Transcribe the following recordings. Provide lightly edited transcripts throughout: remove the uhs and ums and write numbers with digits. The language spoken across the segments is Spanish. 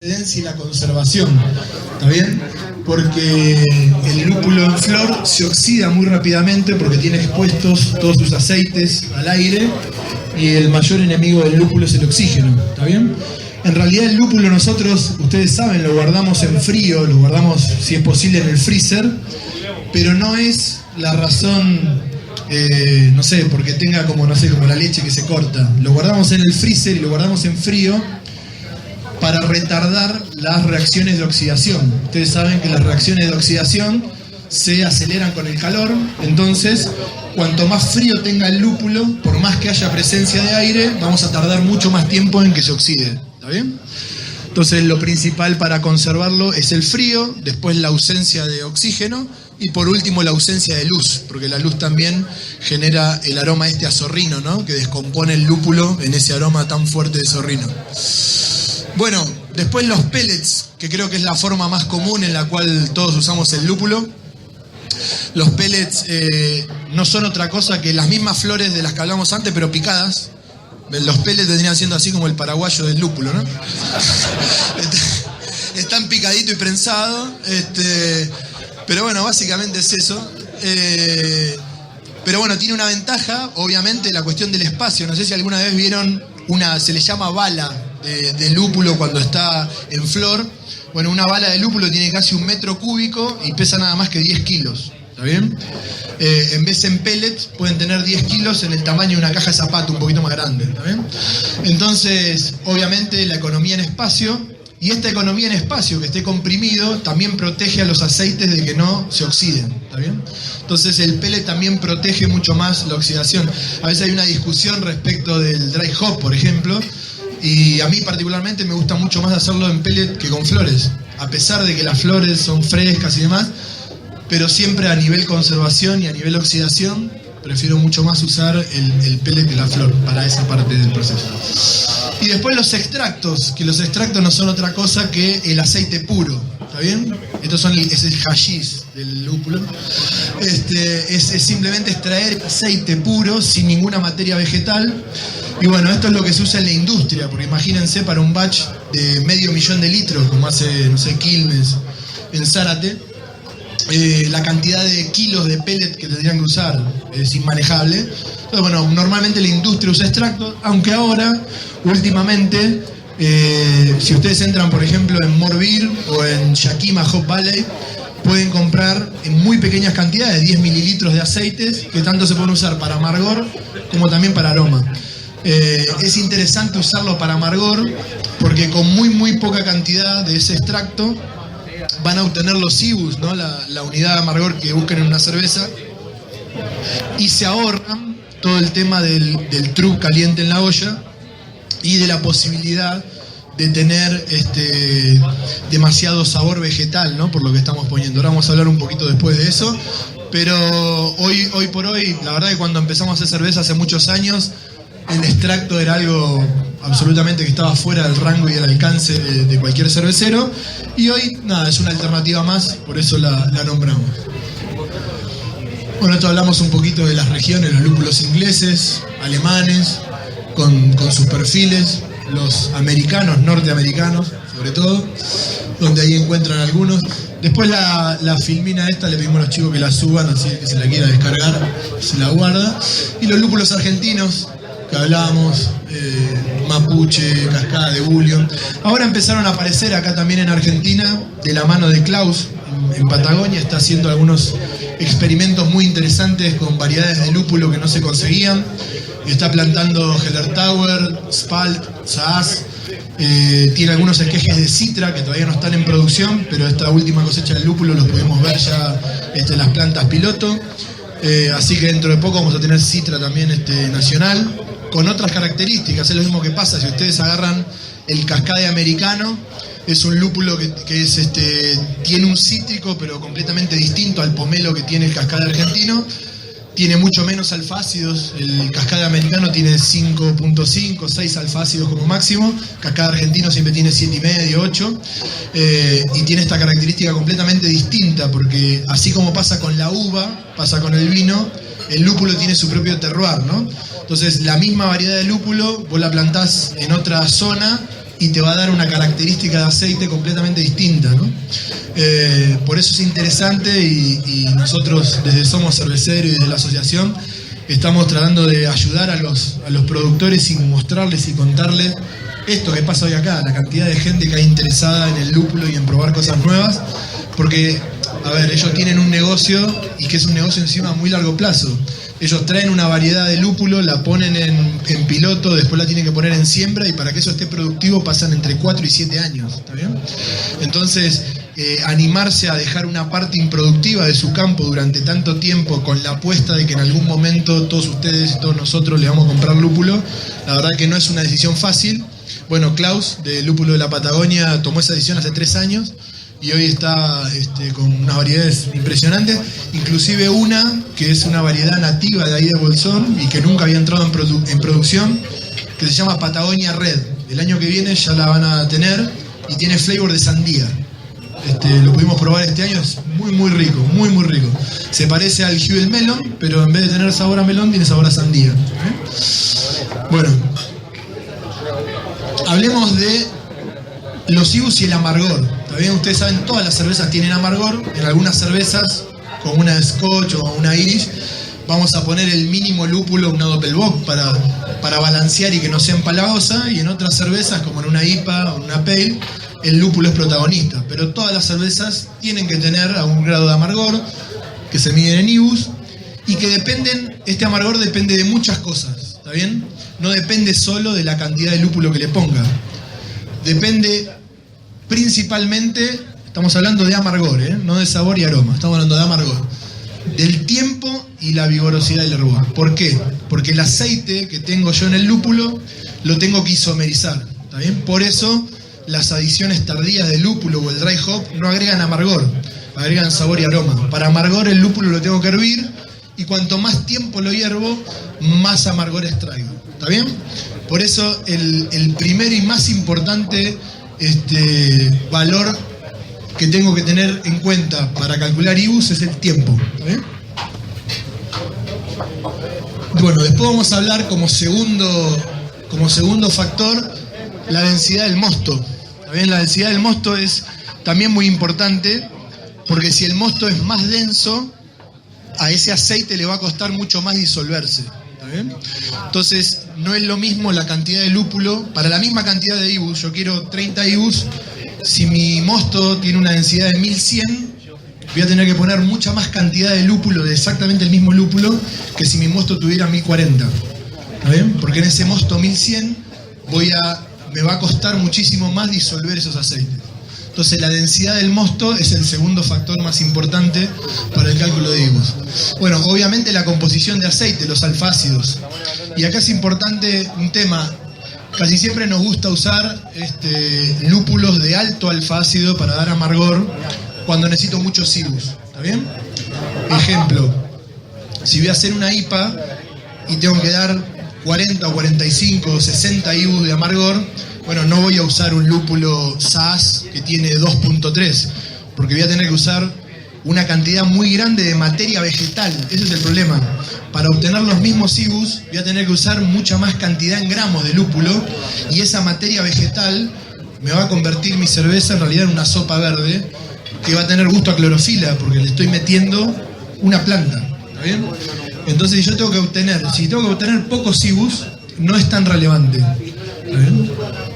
y la conservación, ¿está bien? Porque el lúpulo en flor se oxida muy rápidamente porque tiene expuestos todos sus aceites al aire y el mayor enemigo del lúpulo es el oxígeno, ¿está bien? En realidad el lúpulo nosotros, ustedes saben, lo guardamos en frío, lo guardamos si es posible en el freezer, pero no es la razón, no sé, porque tenga como la leche que se corta. Lo guardamos en el freezer y lo guardamos en frío para retardar las reacciones de oxidación. Ustedes saben que las reacciones de oxidación se aceleran con el calor, entonces cuanto más frío tenga el lúpulo, por más que haya presencia de aire, vamos a tardar mucho más tiempo en que se oxide, ¿está bien? Entonces lo principal para conservarlo es el frío, después la ausencia de oxígeno y por último la ausencia de luz, porque la luz también genera el aroma a zorrino, ¿no? Que descompone el lúpulo en ese aroma tan fuerte de zorrino. Bueno, después los pellets, que creo que es la forma más común en la cual todos usamos el lúpulo. Los pellets no son otra cosa que las mismas flores de las que hablamos antes, pero picadas. Los pellets vendrían siendo así como el paraguayo del lúpulo, ¿no? Están picaditos y prensados. Pero bueno, básicamente es eso. Pero bueno, tiene una ventaja, obviamente, la cuestión del espacio. No sé si alguna vez vieron se le llama bala de lúpulo cuando está en flor. Bueno, una bala de lúpulo tiene casi 1 metro cúbico y pesa nada más que 10 kilos. ¿Está bien? En vez en pellets pueden tener 10 kilos en el tamaño de una caja de zapato, un poquito más grande. ¿Está bien? Entonces, obviamente, la economía en espacio, y esta economía en espacio que esté comprimido también protege a los aceites de que no se oxiden. ¿Está bien? Entonces, el pellet también protege mucho más la oxidación. A veces hay una discusión respecto del dry hop, por ejemplo, y a mí particularmente me gusta mucho más hacerlo en pellet que con flores, a pesar de que las flores son frescas y demás, pero siempre a nivel conservación y a nivel oxidación prefiero mucho más usar el pellet que la flor para esa parte del proceso. Y después los extractos, que los extractos no son otra cosa que el aceite puro, ¿está bien? Es el hashish del lúpulo. Es simplemente extraer aceite puro sin ninguna materia vegetal. Y bueno, esto es lo que se usa en la industria, porque imagínense para un batch de 500.000 de litros, como hace, no sé, Quilmes en Zárate, la cantidad de kilos de pellet que tendrían que usar es inmanejable. Entonces, bueno, normalmente la industria usa extractos, aunque ahora, últimamente, si ustedes entran, por ejemplo, en Morbir o en Yakima Hop Valley, pueden comprar en muy pequeñas cantidades, 10 mililitros de aceites, que tanto se pueden usar para amargor como también para aroma. Es interesante usarlo para amargor porque con muy poca cantidad de ese extracto van a obtener los IBUs, ¿no? la unidad de amargor que busquen en una cerveza, y se ahorran todo el tema del trub caliente en la olla y de la posibilidad de tener demasiado sabor vegetal, ¿no? Por lo que estamos poniendo. Ahora vamos a hablar un poquito después de eso, pero hoy por hoy, la verdad que cuando empezamos a hacer cerveza hace muchos años, el extracto era algo absolutamente que estaba fuera del rango y del alcance de cualquier cervecero, y hoy, nada, es una alternativa más, por eso la nombramos. Bueno, esto hablamos un poquito de las regiones, los lúpulos ingleses, alemanes, con sus perfiles, los americanos, norteamericanos, sobre todo, donde ahí encuentran algunos. Después la filmina esta, le pedimos a los chicos que la suban, así que se la quiera descargar, se la guarda. Y los lúpulos argentinos, que hablábamos, Mapuche, Cascada de Bullion. Ahora empezaron a aparecer acá también en Argentina, de la mano de Klaus, en Patagonia, está haciendo algunos experimentos muy interesantes con variedades de lúpulo que no se conseguían. Está plantando Heller Tower, Spalt, Saaz. Tiene algunos esquejes de citra que todavía no están en producción, pero esta última cosecha de lúpulo los podemos ver ya en las plantas piloto. Así que dentro de poco vamos a tener citra también nacional, con otras características. Es lo mismo que pasa si ustedes agarran el Cascade americano. Es un lúpulo que tiene un cítrico, pero completamente distinto al pomelo que tiene el Cascade argentino. Tiene mucho menos alfácidos. El Cascade americano tiene 5.5, 6 alfácidos como máximo. Cascade argentino siempre tiene 7,5, 8. Y tiene esta característica completamente distinta, porque así como pasa con la uva, pasa con el vino, el lúpulo tiene su propio terroir, ¿no? Entonces, la misma variedad de lúpulo, vos la plantás en otra zona y te va a dar una característica de aceite completamente distinta, ¿no? Por eso es interesante y nosotros desde Somos Cerveceros y desde la asociación estamos tratando de ayudar a los productores y mostrarles y contarles esto que pasa hoy acá, la cantidad de gente que hay interesada en el lúpulo y en probar cosas nuevas, porque, a ver, ellos tienen un negocio y que es un negocio encima a muy largo plazo. Ellos traen una variedad de lúpulo, la ponen en piloto, después la tienen que poner en siembra y para que eso esté productivo pasan entre 4 y 7 años, ¿está bien? Entonces, animarse a dejar una parte improductiva de su campo durante tanto tiempo con la apuesta de que en algún momento todos ustedes y todos nosotros le vamos a comprar lúpulo, la verdad que no es una decisión fácil. Bueno, Klaus, de Lúpulo de la Patagonia, tomó esa decisión hace 3 años y hoy está con unas variedades impresionantes, inclusive una que es una variedad nativa de ahí de Bolsón y que nunca había entrado en producción, que se llama Patagonia Red. El año que viene ya la van a tener y tiene flavor de sandía. Lo pudimos probar este año, es muy muy rico, muy muy rico. Se parece al Huel Melon, pero en vez de tener sabor a melón, tiene sabor a sandía. Bueno, hablemos de los IBUs y el amargor. También ustedes saben, todas las cervezas tienen amargor. En algunas cervezas, como una Scotch o una Irish, vamos a poner el mínimo lúpulo, una Doppelbock, para balancear y que no sea empalagosa. Y en otras cervezas, como en una IPA o una Pale, el lúpulo es protagonista. Pero todas las cervezas tienen que tener algún grado de amargor, que se miden en IBUs, y que este amargor depende de muchas cosas, ¿está bien? No depende solo de la cantidad de lúpulo que le ponga. Depende principalmente, estamos hablando de amargor, no de sabor y aroma, estamos hablando de amargor, del tiempo y la vigorosidad del hervor. ¿Por qué? Porque el aceite que tengo yo en el lúpulo lo tengo que isomerizar, ¿está bien? Por eso las adiciones tardías del lúpulo o el dry hop no agregan amargor, agregan sabor y aroma. Para amargor el lúpulo lo tengo que hervir y cuanto más tiempo lo hiervo, más amargor extraigo, ¿está bien? Por eso el primero y más importante valor que tengo que tener en cuenta para calcular IBUs es el tiempo, ¿está bien? Bueno, después vamos a hablar como segundo factor la densidad del mosto. ¿Está bien? La densidad del mosto es también muy importante porque si el mosto es más denso, a ese aceite le va a costar mucho más disolverse. ¿Está bien? Entonces, no es lo mismo la cantidad de lúpulo. Para la misma cantidad de IBUs, yo quiero 30 IBUs, si mi mosto tiene una densidad de 1100, voy a tener que poner mucha más cantidad de lúpulo, de exactamente el mismo lúpulo, que si mi mosto tuviera 1040. ¿Está bien? Porque en ese mosto 1100 me va a costar muchísimo más disolver esos aceites. Entonces la densidad del mosto es el segundo factor más importante para el cálculo de IBUs. Bueno, obviamente la composición de aceite, los alfácidos. Y acá es importante un tema. Casi siempre nos gusta usar lúpulos de alto alfácido para dar amargor cuando necesito muchos IBUs. ¿Está bien? Ejemplo, si voy a hacer una IPA y tengo que dar 40 o 45 o 60 IBUs de amargor, bueno, no voy a usar un lúpulo SAS que tiene 2.3, porque voy a tener que usar una cantidad muy grande de materia vegetal. Ese es el problema. Para obtener los mismos IBUs voy a tener que usar mucha más cantidad en gramos de lúpulo, y esa materia vegetal me va a convertir mi cerveza en realidad en una sopa verde que va a tener gusto a clorofila, porque le estoy metiendo una planta. ¿Está bien? Entonces si tengo que obtener pocos IBUs, no es tan relevante. ¿Está bien?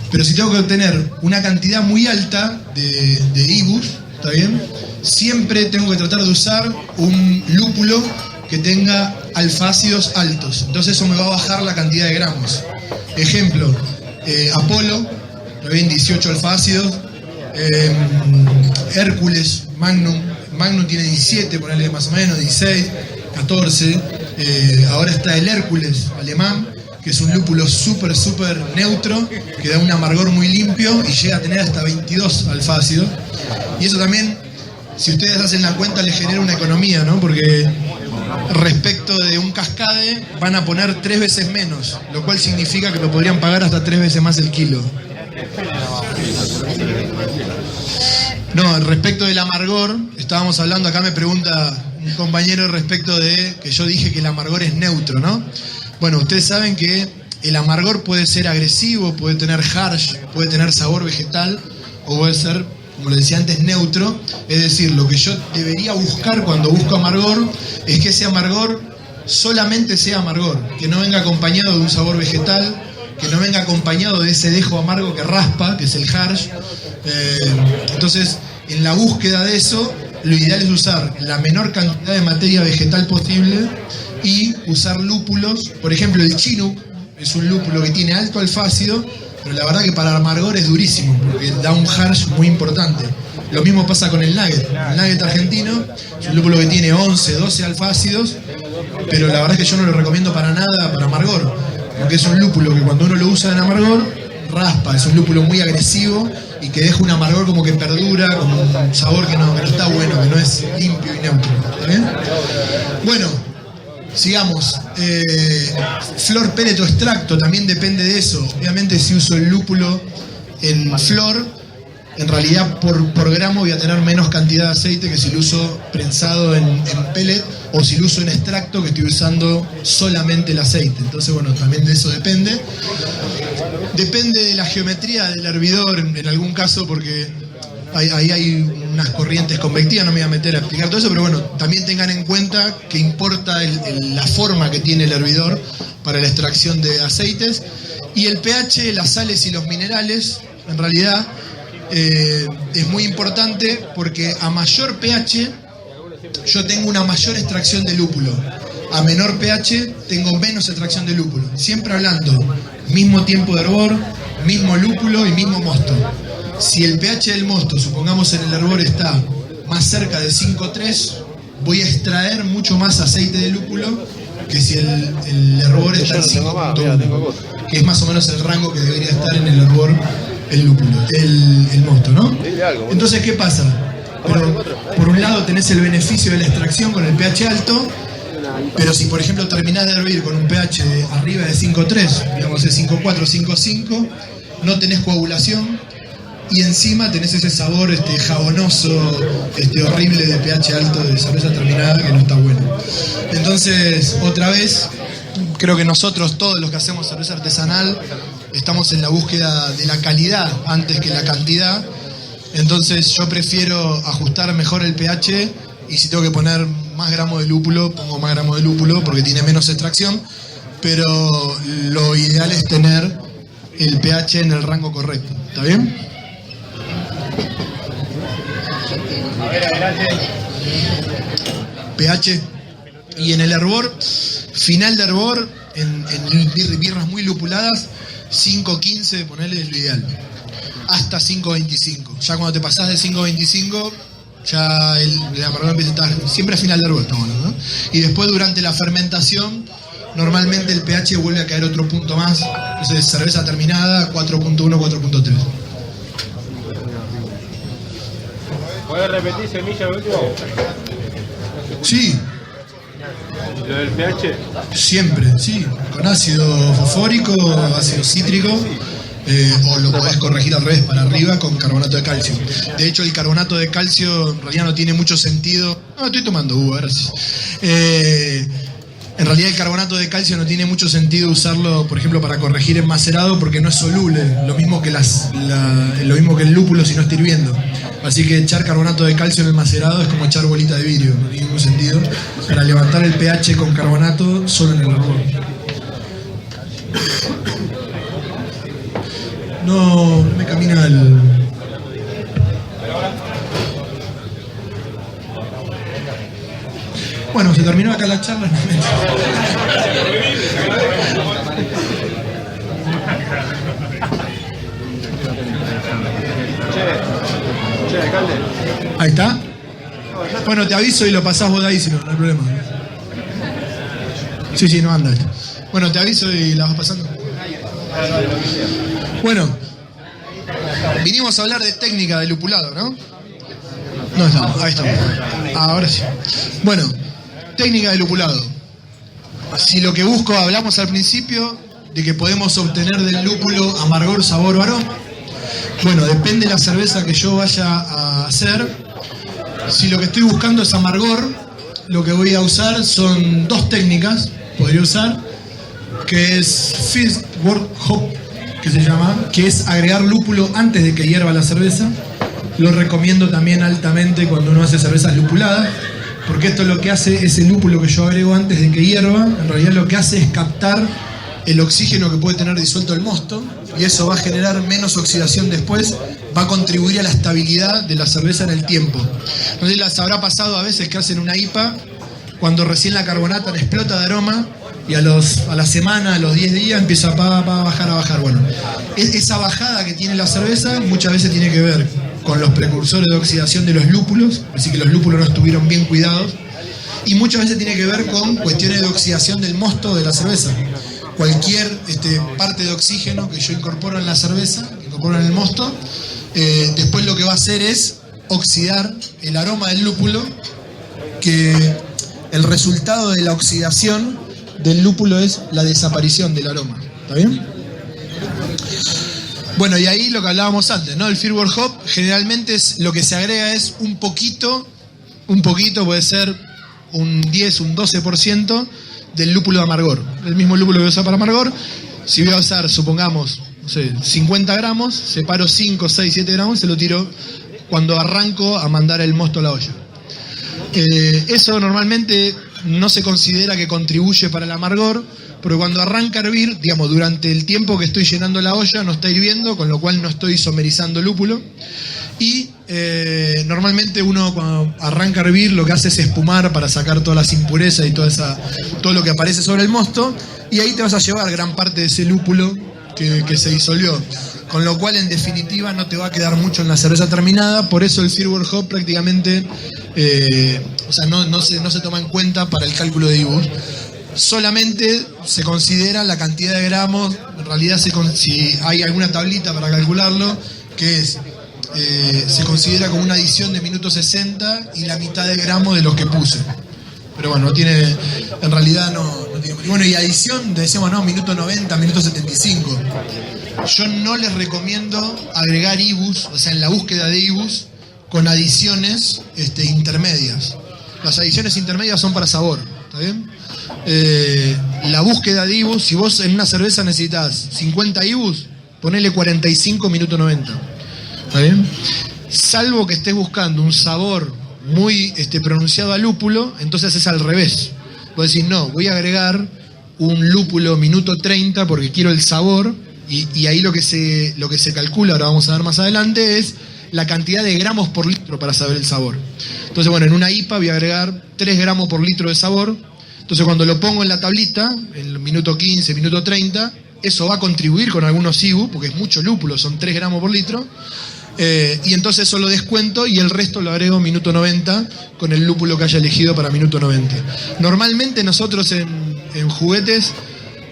Pero si tengo que obtener una cantidad muy alta de IBUs, ¿está bien? Siempre tengo que tratar de usar un lúpulo que tenga alfácidos altos. Entonces eso me va a bajar la cantidad de gramos. Ejemplo, Apolo, ¿está bien? 18 alfácidos. Hércules, Magnum tiene 17, ponele más o menos, 16, 14. Ahora está el Hércules alemán, que es un lúpulo súper neutro, que da un amargor muy limpio y llega a tener hasta 22 alfácidos. Y eso también, si ustedes hacen la cuenta, les genera una economía, ¿no? Porque respecto de un Cascade van a poner 3 veces menos, lo cual significa que lo podrían pagar hasta 3 veces más el kilo. No, respecto del amargor, estábamos hablando, acá me pregunta un compañero respecto de que yo dije que el amargor es neutro, ¿no? Bueno, ustedes saben que el amargor puede ser agresivo, puede tener harsh, puede tener sabor vegetal, o puede ser, como les decía antes, neutro. Es decir, lo que yo debería buscar cuando busco amargor es que ese amargor solamente sea amargor, que no venga acompañado de un sabor vegetal, que no venga acompañado de ese dejo amargo que raspa, que es el harsh. Entonces, en la búsqueda de eso, lo ideal es usar la menor cantidad de materia vegetal posible y usar lúpulos. Por ejemplo, el Chinook es un lúpulo que tiene alto alfácido, pero la verdad que para amargor es durísimo, porque da un harsh muy importante. Lo mismo pasa con el Nugget. El Nugget argentino es un lúpulo que tiene 11, 12 alfácidos, pero la verdad es que yo no lo recomiendo para nada para amargor, porque es un lúpulo que cuando uno lo usa en amargor, raspa. Es un lúpulo muy agresivo y que deja un amargor como que perdura, como un sabor que no está bueno, que no es limpio y neutro. ¿Está bien? Bueno, sigamos. Flor, pellet o extracto, también depende de eso. Obviamente, si uso el lúpulo en flor, en realidad por gramo voy a tener menos cantidad de aceite que si lo uso prensado en pellet, o si lo uso en extracto, que estoy usando solamente el aceite. Entonces, bueno, también de eso depende. Depende de la geometría del hervidor en algún caso, porque ahí hay unas corrientes convectivas, no me voy a meter a explicar todo eso, pero bueno, también tengan en cuenta que importa la forma que tiene el hervidor para la extracción de aceites. Y el pH, las sales y los minerales, en realidad, es muy importante, porque a mayor pH yo tengo una mayor extracción de lúpulo, a menor pH tengo menos extracción de lúpulo. Siempre hablando mismo tiempo de hervor, mismo lúpulo y mismo mosto. Si el pH del mosto, supongamos en el hervor, está más cerca de 5,3, voy a extraer mucho más aceite de lúpulo que si el hervor está en 5,1, que es más o menos el rango que debería estar en el hervor el lúpulo, el mosto, ¿no? Entonces, ¿qué pasa? Pero, por un lado tenés el beneficio de la extracción con el pH alto, pero si por ejemplo terminás de hervir con un pH arriba de 5,3, digamos de 5,4, 5,5, no tenés coagulación y encima tenés ese sabor jabonoso, horrible de pH alto de cerveza terminada, que no está bueno. Entonces, otra vez, creo que nosotros, todos los que hacemos cerveza artesanal, estamos en la búsqueda de la calidad antes que la cantidad. Entonces yo prefiero ajustar mejor el pH, y si tengo que poner más gramos de lúpulo, pongo más gramos de lúpulo porque tiene menos extracción, pero lo ideal es tener el pH en el rango correcto. ¿Está bien? pH. Y en el hervor, final de hervor, en birras muy lupuladas, 5,15, ponerle es lo ideal. Hasta 5,25. Ya cuando te pasás de 5,25, ya el amargor empieza a estar siempre a final de hervor, estamos hablando, ¿no? Y después, durante la fermentación, normalmente el pH vuelve a caer otro punto más. Entonces, cerveza terminada, 4,1, 4,3. ¿Puedes repetir semilla de último? Sí. ¿Lo del pH? Siempre, sí. Con ácido fosfórico, ácido cítrico. O lo podés corregir al revés, para arriba, con carbonato de calcio. De hecho, el carbonato de calcio en realidad no tiene mucho sentido. No, estoy tomando uva, gracias. En realidad el carbonato de calcio no tiene mucho sentido usarlo, por ejemplo, para corregir en macerado, porque no es soluble, lo mismo que el lúpulo si no está hirviendo. Así que echar carbonato de calcio en el macerado es como echar bolita de vidrio, no tiene ningún sentido. Para levantar el pH con carbonato, solo en el hervor. No me camina el... Bueno, se terminó acá la charla. Che, alcalde. Ahí está. Bueno, te aviso y lo pasás vos de ahí, si no, no hay problema. Sí, no anda. Bueno, te aviso y la vas pasando. Bueno, vinimos a hablar de técnica de lupulado, ¿no? No estamos, ahí estamos. Ahora sí. Bueno, técnica de lupulado. Si lo que busco, hablamos al principio de que podemos obtener del lúpulo amargor, sabor o aroma. Bueno, depende de la cerveza que yo vaya a hacer. Si lo que estoy buscando es amargor, lo que voy a usar son dos técnicas, podría usar, que es First World Hop, que se llama, que es agregar lúpulo antes de que hierva la cerveza. Lo recomiendo también altamente cuando uno hace cervezas lupuladas, porque esto lo que hace, ese lúpulo que yo agrego antes de que hierva, en realidad lo que hace es captar el oxígeno que puede tener disuelto el mosto, y eso va a generar menos oxidación después, va a contribuir a la estabilidad de la cerveza en el tiempo. No sé si les habrá pasado a veces que hacen una IPA, cuando recién la carbonatan explota de aroma, y a la semana, a los 10 días, empieza a bajar. Bueno, esa bajada que tiene la cerveza muchas veces tiene que ver con los precursores de oxidación de los lúpulos, así que los lúpulos no estuvieron bien cuidados, y muchas veces tiene que ver con cuestiones de oxidación del mosto de la cerveza. Cualquier parte de oxígeno que yo incorporo en la cerveza, que incorporo en el mosto, después lo que va a hacer es oxidar el aroma del lúpulo, que el resultado de la oxidación del lúpulo es la desaparición del aroma. ¿Está bien? Bueno, y ahí lo que hablábamos antes, ¿no? El First World Hop generalmente lo que se agrega es un poquito, puede ser un 10, un 12% del lúpulo de amargor. El mismo lúpulo que voy a usar para amargor. Si voy a usar, supongamos, no sé, 50 gramos, separo 5, 6, 7 gramos y se lo tiro cuando arranco a mandar el mosto a la olla. Eso normalmente no se considera que contribuye para el amargor, porque cuando arranca a hervir, digamos, durante el tiempo que estoy llenando la olla no está hirviendo, con lo cual no estoy isomerizando lúpulo. Y normalmente uno cuando arranca a hervir lo que hace es espumar para sacar todas las impurezas y todo lo que aparece sobre el mosto, y ahí te vas a llevar gran parte de ese lúpulo que se disolvió. Con lo cual, en definitiva, no te va a quedar mucho en la cerveza terminada. Por eso el First World Hop prácticamente no se toma en cuenta para el cálculo de IBUs. Solamente se considera la cantidad de gramos. En realidad, si hay alguna tablita para calcularlo, que es se considera como una adición de minuto 60 y la mitad de gramos de los que puse. Pero bueno, en realidad no tiene. Bueno, y adición, decíamos, no, minuto 90, minuto 75. Yo no les recomiendo agregar IBUs, o sea, en la búsqueda de IBUs, con adiciones intermedias. Las adiciones intermedias son para sabor, ¿está bien? La búsqueda de IBUs, si vos en una cerveza necesitas 50 IBUs, ponele 45 minuto 90. ¿Está bien? Salvo que estés buscando un sabor muy pronunciado a lúpulo, entonces es al revés. Vos decís, no, voy a agregar un lúpulo minuto 30 porque quiero el sabor, y ahí lo que se calcula, ahora vamos a ver más adelante, es la cantidad de gramos por litro para saber el sabor. Entonces, bueno, en una IPA voy a agregar 3 gramos por litro de sabor. Entonces, cuando lo pongo en la tablita, en el minuto 15, minuto 30, eso va a contribuir con algunos IBU, porque es mucho lúpulo, son 3 gramos por litro. Y entonces eso lo descuento y el resto lo agrego minuto 90 con el lúpulo que haya elegido para minuto 90. Normalmente nosotros en juguetes,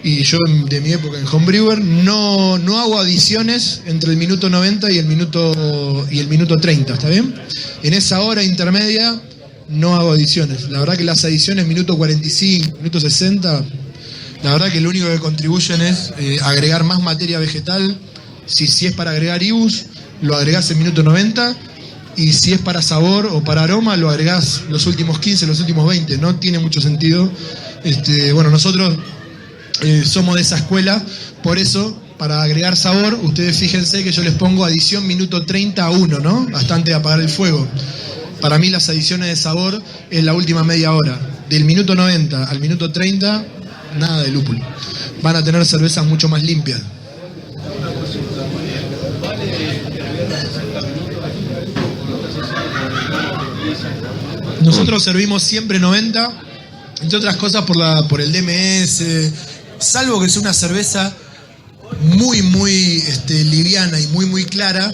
y yo de mi época en Homebrewer, no hago adiciones entre el minuto 90 y el minuto 30, ¿está bien? En esa hora intermedia no hago adiciones. La verdad que las adiciones minuto 45, minuto 60, la verdad que lo único que contribuyen es agregar más materia vegetal. Si es para agregar IBUs, lo agregás en minuto 90, y si es para sabor o para aroma, lo agregás los últimos 15, los últimos 20. No tiene mucho sentido. Bueno, nosotros somos de esa escuela, por eso, para agregar sabor, ustedes fíjense que yo les pongo adición minuto 30 a 1, ¿no? Hasta antes de apagar el fuego. Para mí las adiciones de sabor es la última media hora. Del minuto 90 al minuto 30, nada de lúpulo. Van a tener cervezas mucho más limpias. Nosotros servimos siempre 90, entre otras cosas por el DMS, salvo que sea una cerveza muy liviana y muy clara,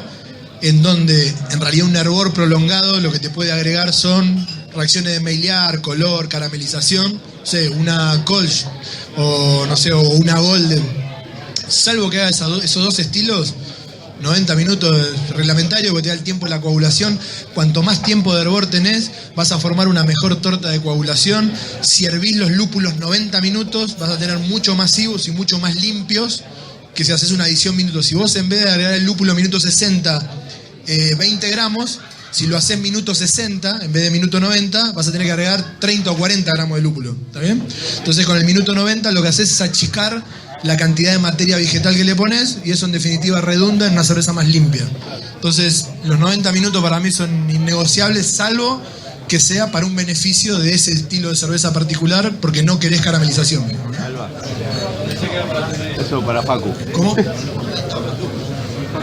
en donde en realidad un hervor prolongado lo que te puede agregar son reacciones de Maillard, color, caramelización, no sé, una Kolsch o una Golden. Salvo que haga esos dos estilos, 90 minutos reglamentario, porque te da el tiempo de la coagulación. Cuanto más tiempo de hervor tenés, vas a formar una mejor torta de coagulación. Si hervís los lúpulos 90 minutos, vas a tener mucho más IBUs y mucho más limpios que si haces una adición minutos. Si vos en vez de agregar el lúpulo minuto 60, 20 gramos, Si lo haces minuto 60 en vez de minuto 90, vas a tener que agregar 30 o 40 gramos de lúpulo. ¿Está bien? Entonces con el minuto 90 lo que haces es achicar la cantidad de materia vegetal que le pones y eso en definitiva redunda en una cerveza más limpia. Entonces los 90 minutos para mí son innegociables, salvo que sea para un beneficio de ese estilo de cerveza particular, porque no querés caramelización. Eso para Facu. ¿Cómo?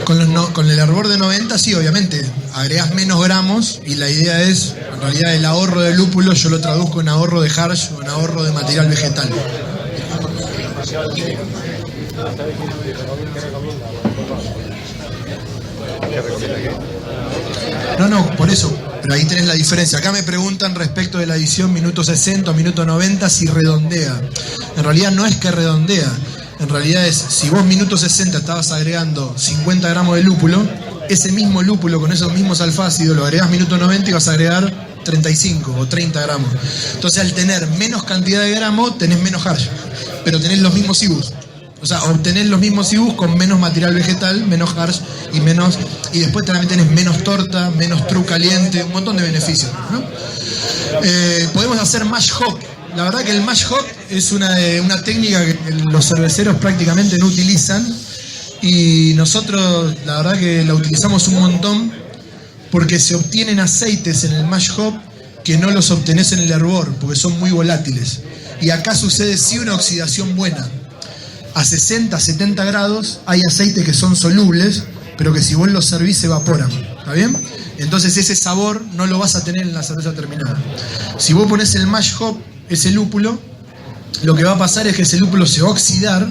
Con el hervor de 90, sí, obviamente, agregás menos gramos y la idea es, en realidad el ahorro de lúpulo yo lo traduzco en ahorro de harsh o en ahorro de material vegetal. No, por eso, pero ahí tenés la diferencia. Acá me preguntan respecto de la edición minuto 60 o minuto 90 si redondea. En realidad no es que redondea. En realidad es, si vos minuto 60 estabas agregando 50 gramos de lúpulo, ese mismo lúpulo con esos mismos alfácidos lo agregás minuto 90 y vas a agregar 35 o 30 gramos. Entonces al tener menos cantidad de gramos tenés menos harsh, pero tenés los mismos IBUs. O sea, obtenés los mismos IBUs con menos material vegetal, menos harsh y después también tenés menos torta, menos true caliente, un montón de beneficios, ¿no? Podemos hacer mash hop. La verdad que el mash hop es una técnica que los cerveceros prácticamente no utilizan y nosotros la verdad que la utilizamos un montón porque se obtienen aceites en el mash hop que no los obtenés en el hervor porque son muy volátiles. Y acá sucede sí una oxidación buena. A 60, 70 grados hay aceites que son solubles, pero que si vos los servís se evaporan. ¿Está bien? Entonces ese sabor no lo vas a tener en la cerveza terminada. Si vos ponés el mash hop, ese lúpulo, lo que va a pasar es que ese lúpulo se va a oxidar,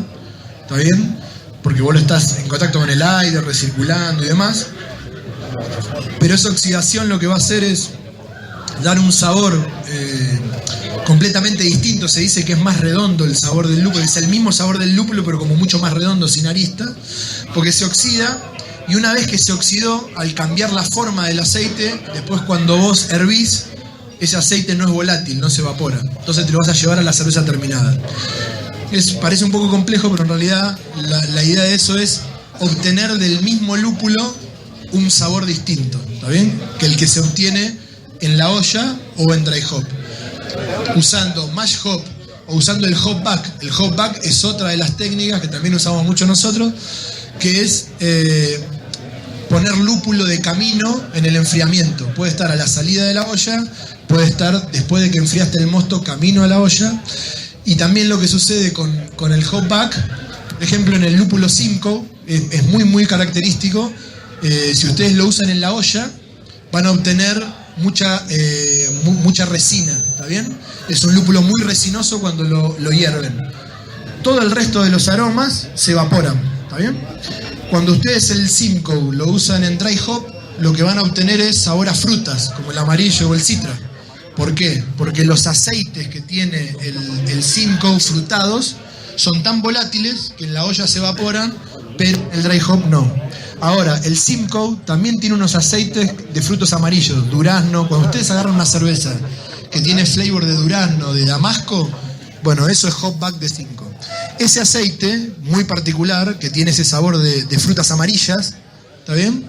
¿está bien? Porque vos lo estás en contacto con el aire, recirculando y demás. Pero esa oxidación lo que va a hacer es dar un sabor completamente distinto. Se dice que es más redondo el sabor del lúpulo, es el mismo sabor del lúpulo, pero como mucho más redondo, sin arista, porque se oxida. Y una vez que se oxidó, al cambiar la forma del aceite, después cuando vos hervís, ese aceite no es volátil, no se evapora. Entonces te lo vas a llevar a la cerveza terminada. Parece un poco complejo, pero en realidad la idea de eso es obtener del mismo lúpulo un sabor distinto, ¿está bien? Que el que se obtiene en la olla o en dry hop. Usando mash hop o usando el hop back. El hop back es otra de las técnicas que también usamos mucho nosotros, que es poner lúpulo de camino en el enfriamiento. Puede estar a la salida de la olla, puede estar después de que enfriaste el mosto camino a la olla. Y también lo que sucede con el hop back, por ejemplo en el lúpulo 5, es muy muy característico. Si ustedes lo usan en la olla, van a obtener mucha resina, ¿está bien? Es un lúpulo muy resinoso cuando lo hierven. Todo el resto de los aromas se evaporan, ¿está bien? Cuando ustedes el Simcoe lo usan en dry hop, lo que van a obtener es sabor a frutas, como el amarillo o el citra. ¿Por qué? Porque los aceites que tiene el Simcoe frutados son tan volátiles que en la olla se evaporan, pero el dry hop no. Ahora, el Simcoe también tiene unos aceites de frutos amarillos, durazno. Cuando ustedes agarran una cerveza que tiene flavor de durazno, de damasco, bueno, eso es hop back de Simcoe. Ese aceite muy particular, que tiene ese sabor de frutas amarillas, ¿está bien?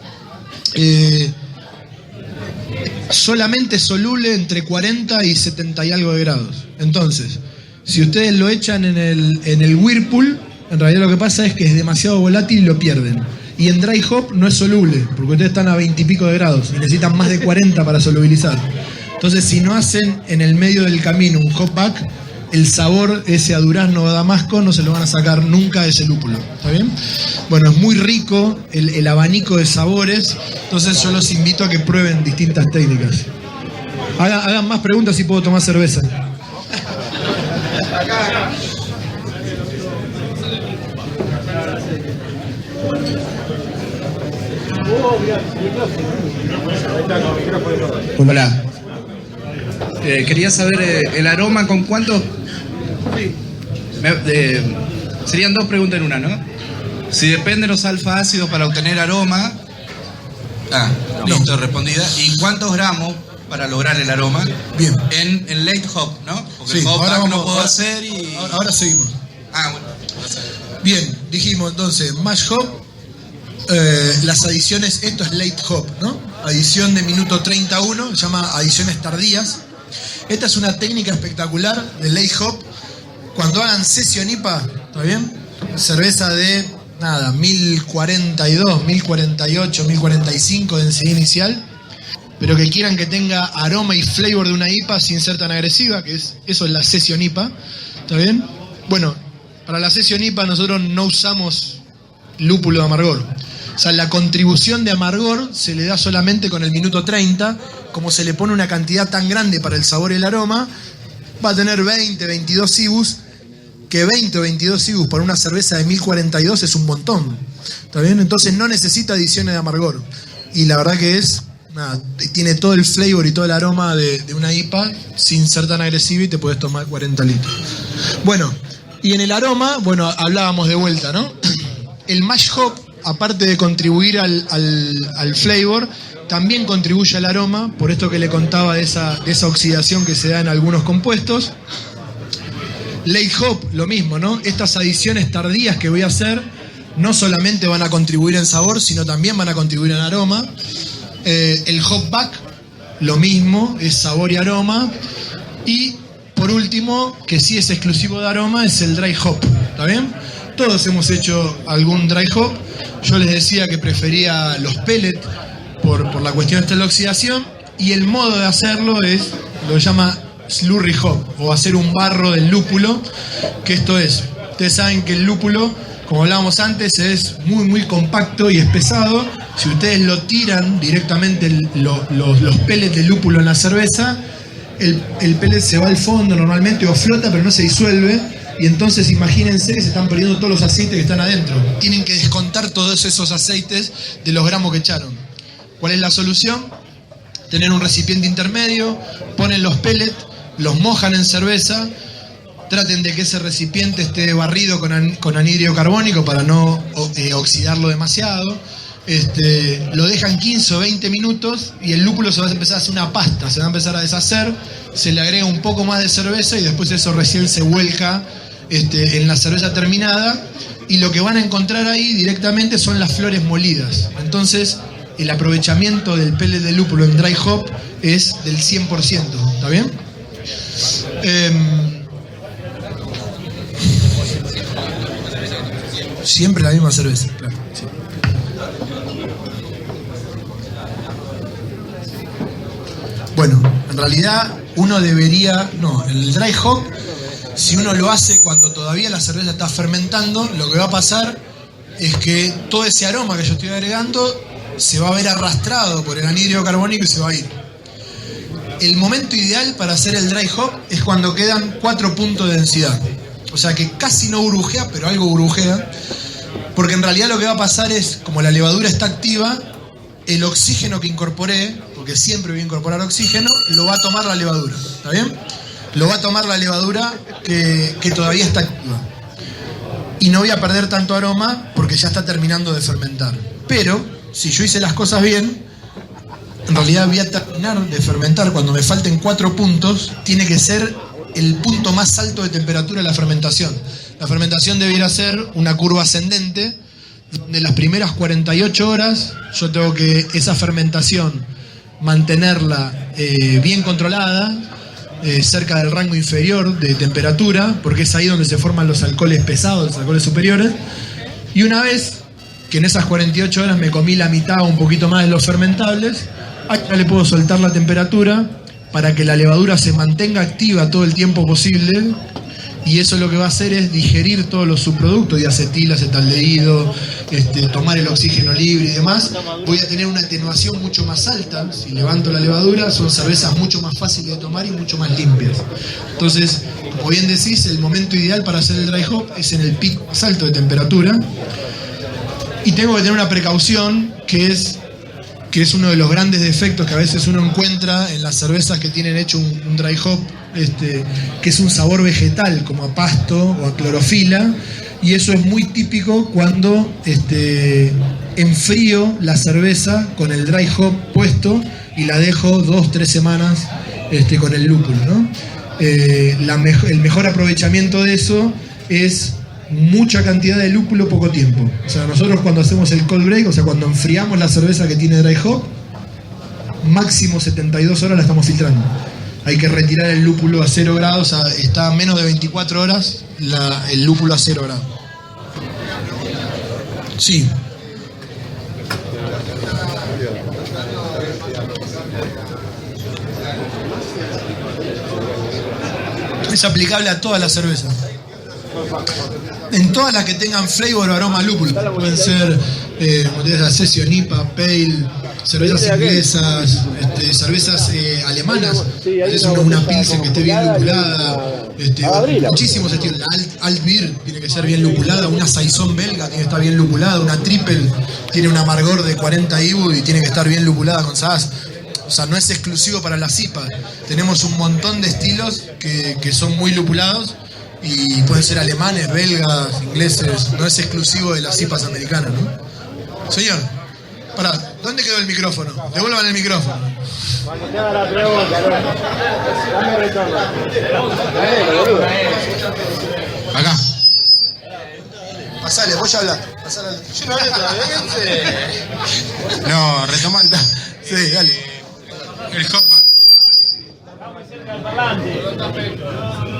Solamente es soluble entre 40 y 70 y algo de grados. Entonces, si ustedes lo echan en el Whirlpool, en realidad lo que pasa es que es demasiado volátil y lo pierden. Y en dry hop no es soluble, porque ustedes están a 20 y pico de grados y necesitan más de 40 para solubilizar. Entonces, si no hacen en el medio del camino un hop back, el sabor ese a durazno o a damasco no se lo van a sacar nunca de ese lúpulo. ¿Está bien? Bueno, es muy rico el abanico de sabores, entonces yo los invito a que prueben distintas técnicas. Hagan más preguntas si puedo tomar cerveza. Hola. Quería saber el aroma con cuánto. Serían dos preguntas en una, ¿no? Si dependen los alfa ácidos para obtener aroma. Listo, respondida. ¿Y cuántos gramos para lograr el aroma? Bien. En late hop, ¿no? Porque sí, el hop ahora back vamos, no puedo hacer y. Ahora seguimos. Bueno. Bien, dijimos entonces mash hop las adiciones, esto es late hop, ¿no? Adición de minuto 31, se llama adiciones tardías. Esta es una técnica espectacular de late hop. Cuando hagan session IPA, ¿está bien? Cerveza de, 1042, 1048, 1045 de densidad inicial, pero que quieran que tenga aroma y flavor de una IPA sin ser tan agresiva, que es eso es la session IPA, ¿está bien? Bueno, para la session IPA nosotros no usamos lúpulo de amargor. O sea, la contribución de amargor se le da solamente con el minuto 30, como se le pone una cantidad tan grande para el sabor y el aroma, va a tener 20, 22 IBUs, que 20 o 22 IBUs para una cerveza de 1042 es un montón, ¿está bien? Entonces no necesita adiciones de amargor. Y la verdad que tiene todo el flavor y todo el aroma de una IPA sin ser tan agresiva y te puedes tomar 40 litros. Bueno, y en el aroma, hablábamos de vuelta, ¿no? El mash hop, aparte de contribuir al flavor, también contribuye al aroma, por esto que le contaba de esa oxidación que se da en algunos compuestos. Late hop, lo mismo, ¿no? Estas adiciones tardías que voy a hacer no solamente van a contribuir en sabor, sino también van a contribuir en aroma. El hop back, lo mismo, es sabor y aroma. Y por último, que sí es exclusivo de aroma, es el dry hop, ¿está bien? Todos hemos hecho algún dry hop. Yo les decía que prefería los pellets por la cuestión de la oxidación, y el modo de hacerlo lo llama slurry hop, o hacer un barro del lúpulo, que esto es, ustedes saben que el lúpulo, como hablábamos antes, es muy muy compacto y es pesado. Si ustedes lo tiran directamente los pellets de lúpulo en la cerveza, el pellet se va al fondo normalmente o flota, pero no se disuelve. Y entonces imagínense que se están perdiendo todos los aceites que están adentro. Tienen que descontar todos esos aceites de los gramos que echaron. ¿Cuál es la solución? Tener un recipiente intermedio, ponen los pellets, los mojan en cerveza, traten de que ese recipiente esté barrido con anhídrido carbónico para no oxidarlo demasiado. Lo dejan 15 o 20 minutos y el lúpulo se va a empezar a hacer una pasta, se va a empezar a deshacer, se le agrega un poco más de cerveza y después eso recién se vuelca en la cerveza terminada, y lo que van a encontrar ahí directamente son las flores molidas. Entonces el aprovechamiento del pellet de lúpulo en dry hop es del 100%, ¿está bien? Siempre la misma cerveza, claro. Sí. Bueno, en realidad uno debería... No, el dry hop, si uno lo hace cuando todavía la cerveza está fermentando, lo que va a pasar es que todo ese aroma que yo estoy agregando se va a ver arrastrado por el anhídrido carbónico y se va a ir. El momento ideal para hacer el dry hop es cuando quedan 4 puntos de densidad. O sea que casi no burbujea, pero algo burbujea. Porque en realidad lo que va a pasar es, como la levadura está activa, el oxígeno que incorporé, porque siempre voy a incorporar oxígeno, lo va a tomar la levadura, ¿está bien? Lo va a tomar la levadura que todavía está activa. Y no voy a perder tanto aroma porque ya está terminando de fermentar. Pero, si yo hice las cosas bien, en realidad voy a terminar de fermentar cuando me falten 4 puntos, tiene que ser el punto más alto de temperatura de la fermentación. La fermentación debiera ser una curva ascendente, donde las primeras 48 horas yo tengo que esa fermentación mantenerla bien controlada, cerca del rango inferior de temperatura, porque es ahí donde se forman los alcoholes pesados, los alcoholes superiores. Y una vez que en esas 48 horas me comí la mitad o un poquito más de los fermentables, ahí ya le puedo soltar la temperatura para que la levadura se mantenga activa todo el tiempo posible, y eso lo que va a hacer es digerir todos los subproductos, diacetil, acetaldehído, tomar el oxígeno libre y demás. Voy a tener una atenuación mucho más alta. Si levanto la levadura, son cervezas mucho más fáciles de tomar y mucho más limpias. Entonces, como bien decís, el momento ideal para hacer el dry hop es en el pico más alto de temperatura. Y tengo que tener una precaución que es uno de los grandes defectos que a veces uno encuentra en las cervezas que tienen hecho un dry hop, que es un sabor vegetal, como a pasto o a clorofila, y eso es muy típico cuando enfrío la cerveza con el dry hop puesto y la dejo 2-3 semanas con el lúpulo, ¿no? El mejor aprovechamiento de eso es mucha cantidad de lúpulo, poco tiempo. O sea, nosotros cuando hacemos el cold break, o sea, cuando enfriamos la cerveza que tiene dry hop, máximo 72 horas la estamos filtrando. Hay que retirar el lúpulo a 0 grados, o sea, está a menos de 24 horas el lúpulo a 0 grados. Sí. Es aplicable a todas las cervezas. En todas las que tengan flavor o aroma a lúpulo. Pueden ser Session IPA, Pale, cervezas inglesas, cervezas alemanas. Es una pilsen que esté bien lupulada. Muchísimos estilos. La Alt Beer tiene que ser bien lupulada. Una Saison belga tiene que estar bien lupulada. Una Triple tiene un amargor de 40 IBU y tiene que estar bien lupulada con Saaz. O sea, no es exclusivo para las IPA. Tenemos un montón de estilos que son muy lupulados y pueden ser alemanes, belgas, ingleses. No es exclusivo de las IPAs americanas, ¿no? Señor, pará, ¿dónde quedó el micrófono? Devuelvan el micrófono. Cuando te haga la pregunta, dame retorno. Acá. Pasale, vos ya hablaste. Pasale. Yo no hablé todavía, No, retomando. Sí, dale. El hopback.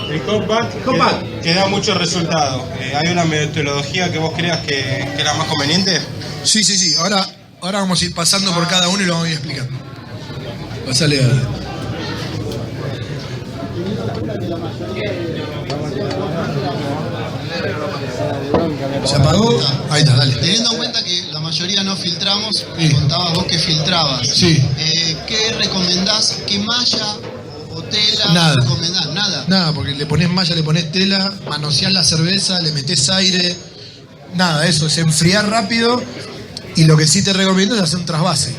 El hopback que da muchos resultados. ¿Hay una metodología que vos creas que es la más conveniente? Sí. Ahora vamos a ir pasando por cada uno y lo vamos a ir explicando. Pasale a... ¿Se apagó? Ahí está, dale. Teniendo en cuenta que la mayoría no filtramos, Sí. contabas vos que filtrabas. Sí. ¿Qué recomendás? ¿Qué malla o tela Nada. recomendás? Nada. Nada, porque le pones malla, le pones tela, manoseás la cerveza, le metés aire. Nada, eso, es enfriar rápido. Y lo que sí te recomiendo es hacer un trasvase.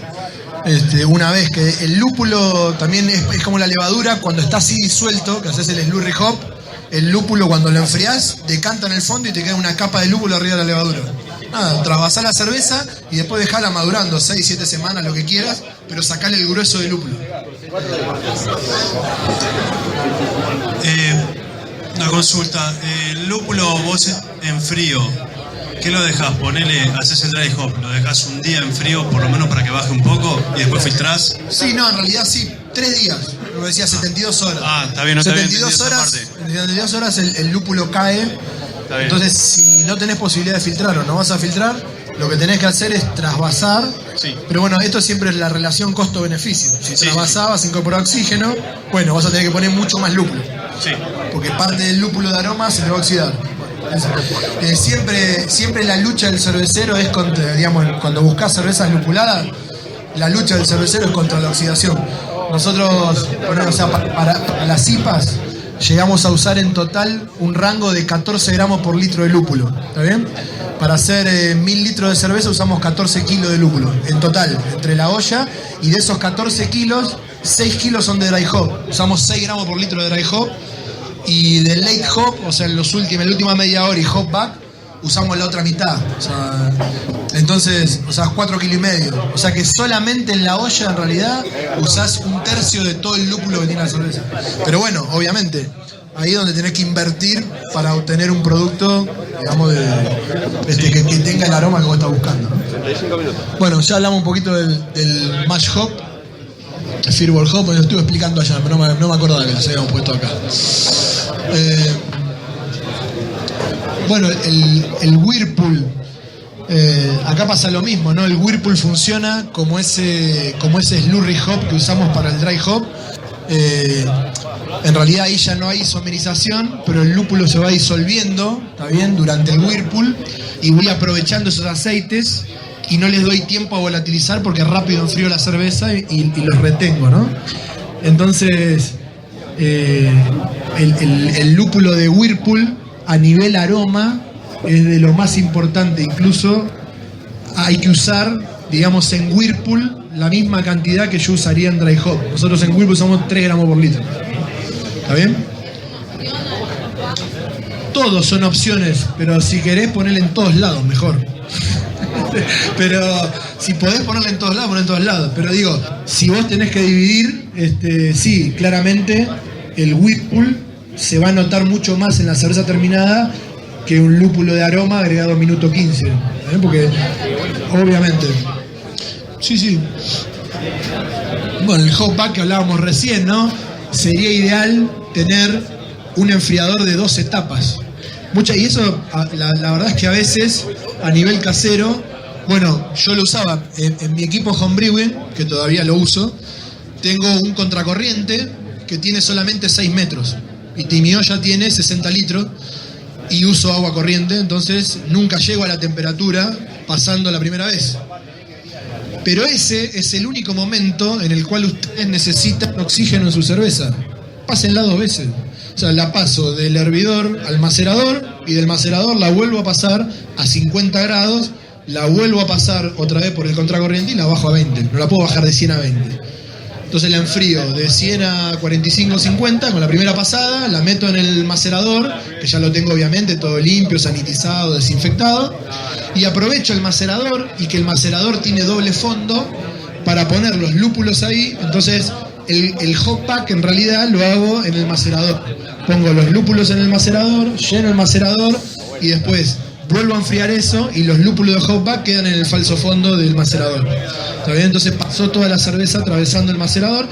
Una vez que el lúpulo también es como la levadura, cuando está así disuelto, que haces el slurry hop, el lúpulo cuando lo enfriás, decanta en el fondo y te queda una capa de lúpulo arriba de la levadura. Nada, trasvasá la cerveza y después dejala madurando 6, 7 semanas, lo que quieras, pero sacale el grueso del lúpulo. Una consulta, el lúpulo vos en frío, ¿qué lo dejás? Haces el dry hop, lo dejás un día en frío por lo menos para que baje un poco y después filtrás. Sí, no, en realidad sí, 3 días, lo decía 72 horas. Ah, está bien, no está bien 72 entendido esa horas, parte. en 72 horas el lúpulo cae. Está bien. Entonces, si no tenés posibilidad de filtrar o no vas a filtrar, lo que tenés que hacer es trasvasar. Sí. Pero bueno, esto siempre es la relación costo-beneficio. Si Sí, trasvasás, vas a incorporar oxígeno, bueno, vas a tener que poner mucho más lúpulo. Sí. Porque parte del lúpulo de aroma se le va a oxidar. Siempre la lucha del cervecero es contra, digamos, cuando buscas cervezas lupuladas, la lucha del cervecero es contra la oxidación. Nosotros, bueno, o sea, para las IPAs, llegamos a usar en total un rango de 14 gramos por litro de lúpulo. ¿Está bien? Para hacer 1000 litros de cerveza usamos 14 kilos de lúpulo en total, entre la olla, y de esos 14 kilos, 6 kilos son de dry hop. Usamos 6 gramos por litro de dry hop. Y del late hop, o sea, la última media hora y hop back, usamos la otra mitad. O sea, entonces, usás 4,5 kilos. O sea que solamente en la olla, en realidad, usás un tercio de todo el lúpulo que tiene la cerveza. Pero bueno, obviamente, ahí es donde tenés que invertir para obtener un producto, digamos, que tenga el aroma que vos estás buscando, ¿no? 35 minutos. Bueno, ya hablamos un poquito del mash hop. Fireball Hop, lo estuve explicando allá, pero no me acordaba que los habíamos puesto acá. Bueno, el Whirlpool, acá pasa lo mismo, ¿no? El Whirlpool funciona como ese slurry hop que usamos para el dry hop. En realidad ahí ya no hay isomerización, pero el lúpulo se va disolviendo, ¿está bien? Durante el Whirlpool, y voy aprovechando esos aceites y no les doy tiempo a volatilizar porque rápido enfrío la cerveza y los retengo, ¿no? Entonces, el lúpulo de Whirlpool a nivel aroma es de lo más importante. Incluso hay que usar, digamos, en Whirlpool la misma cantidad que yo usaría en dry hop. Nosotros en Whirlpool usamos 3 gramos por litro. ¿Está bien? Todos son opciones, pero si querés ponerle en todos lados, mejor. Pero si podés ponerle en todos lados, ponle en todos lados. Pero digo, si vos tenés que dividir, sí, claramente el Whirlpool se va a notar mucho más en la cerveza terminada que un lúpulo de aroma agregado minuto 15. Porque, obviamente. Sí. Bueno, el hop back que hablábamos recién, ¿no? Sería ideal tener un enfriador de 2 etapas. Y eso, la verdad es que a veces, a nivel casero, bueno, yo lo usaba en mi equipo homebrewing, que todavía lo uso, tengo un contracorriente que tiene solamente 6 metros. Y mi olla tiene 60 litros y uso agua corriente, entonces nunca llego a la temperatura pasando la primera vez. Pero ese es el único momento en el cual ustedes necesitan oxígeno en su cerveza. Pásenla 2 veces. O sea, la paso del hervidor al macerador y del macerador la vuelvo a pasar a 50 grados, la vuelvo a pasar otra vez por el contracorriente y la bajo a 20. No la puedo bajar de 100 a 20. Entonces la enfrío de 100 a 45 50 con la primera pasada, la meto en el macerador, que ya lo tengo obviamente todo limpio, sanitizado, desinfectado, y aprovecho el macerador y que el macerador tiene doble fondo para poner los lúpulos ahí. Entonces el hop pack en realidad lo hago en el macerador. Pongo los lúpulos en el macerador, lleno el macerador y después vuelvo a enfriar eso y los lúpulos de hop back quedan en el falso fondo del macerador. ¿Está bien? Entonces pasó toda la cerveza atravesando el macerador.